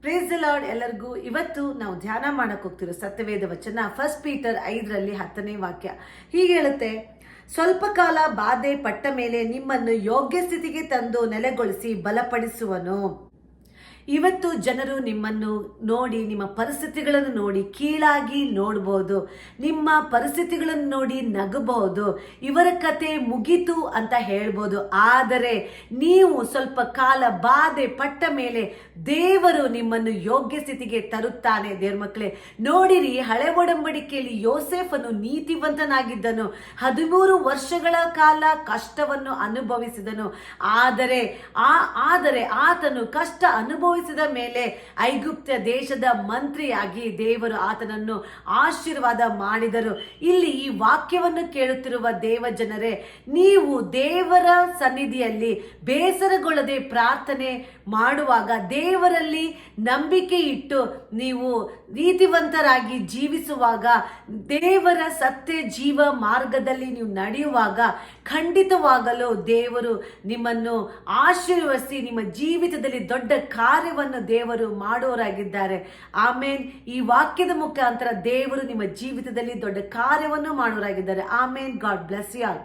Praise the lord. ಎಲ್ಲರಿಗೂ ಇವತ್ತು ನಾವು ಧ್ಯಾನ ಮಾಡಕ್ಕೆ ಹೋಗ್ತಿರೋ ಸತ್ಯವೇದ ವಚನ 1 ಪೀಟರ್ 5 10ನೇ ವಾಕ್ಯ ಹೀಗೆ ಹೇಳುತ್ತೆ, ಸ್ವಲ್ಪ ಕಾಲ ಬಾಧೆ ಪಟ್ಟ ಮೇಲೆ ನಿಮ್ಮನ್ನು ಯೋಗ್ಯ ಸ್ಥಿತಿಗೆ ತಂದು ನೆಲೆಗೊಳಿಸಿ ಬಲಪಡಿಸುವನು. ಇವತ್ತು ಜನರು ನಿಮ್ಮನ್ನು ನೋಡಿ, ನಿಮ್ಮ ಪರಿಸ್ಥಿತಿಗಳನ್ನು ನೋಡಿ ಕೀಳಾಗಿ ನೋಡ್ಬೋದು, ನಿಮ್ಮ ಪರಿಸ್ಥಿತಿಗಳನ್ನು ನೋಡಿ ನಗಬಹುದು, ಇವರ ಕತೆ ಮುಗೀತು ಅಂತ ಹೇಳ್ಬೋದು. ಆದರೆ ನೀವು ಸ್ವಲ್ಪ ಕಾಲ ಬಾಧೆ ಪಟ್ಟ ಮೇಲೆ ದೇವರು ನಿಮ್ಮನ್ನು ಯೋಗ್ಯ ಸ್ಥಿತಿಗೆ ತರುತ್ತಾನೆ. ದೇವ್ರ ಮಕ್ಕಳೇ, ನೋಡಿರಿ, ಹಳೆ ಒಡಂಬಡಿಕೆಯಲ್ಲಿ ಯೋಸೇಫನು ನೀತಿವಂತನಾಗಿದ್ದನು, 13 ವರ್ಷಗಳ ಕಾಲ ಕಷ್ಟವನ್ನು ಅನುಭವಿಸಿದನು. ಆದರೆ ಆತನು ಕಷ್ಟ ಅನುಭವಿಸಿದ ಮೇಲೆ ಐಗುಪ್ತ ದೇಶದ ಮಂತ್ರಿಯಾಗಿ ದೇವರು ಆತನನ್ನು ಆಶೀರ್ವಾದ ಮಾಡಿದರು. ಇಲ್ಲಿ ಈ ವಾಕ್ಯವನ್ನು ಕೇಳುತ್ತಿರುವ ದೇವ ಜನರೇ, ನೀವು ದೇವರ ಸನ್ನಿಧಿಯಲ್ಲಿ ಬೇಸರಗೊಳ್ಳದೆ ಪ್ರಾರ್ಥನೆ ಮಾಡುವಾಗ, ದೇವರಲ್ಲಿ ನಂಬಿಕೆ ಇಟ್ಟು ನೀವು ನೀತಿವಂತರಾಗಿ ಜೀವಿಸುವಾಗ, ದೇವರ ಸತ್ಯ ಜೀವ ಮಾರ್ಗದಲ್ಲಿ ನೀವು ನಡೆಯುವಾಗ ಖಂಡಿತವಾಗಲು ದೇವರು ನಿಮ್ಮನ್ನು ಆಶೀರ್ವದಿಸಿ ನಿಮ್ಮ ಜೀವಿತದಲ್ಲಿ ದೊಡ್ಡ ಕಾರ್ಯವನ್ನು ದೇವರು ಮಾಡೋರಾಗಿದ್ದಾರೆ. ಆಮೇನ್. ಈ ವಾಕ್ಯದ ಮುಖಾಂತರ ದೇವರು ನಿಮ್ಮ ಜೀವಿತದಲ್ಲಿ ದೊಡ್ಡ ಕಾರ್ಯವನ್ನು ಮಾಡೋರಾಗಿದ್ದಾರೆ. Amen. God bless you all.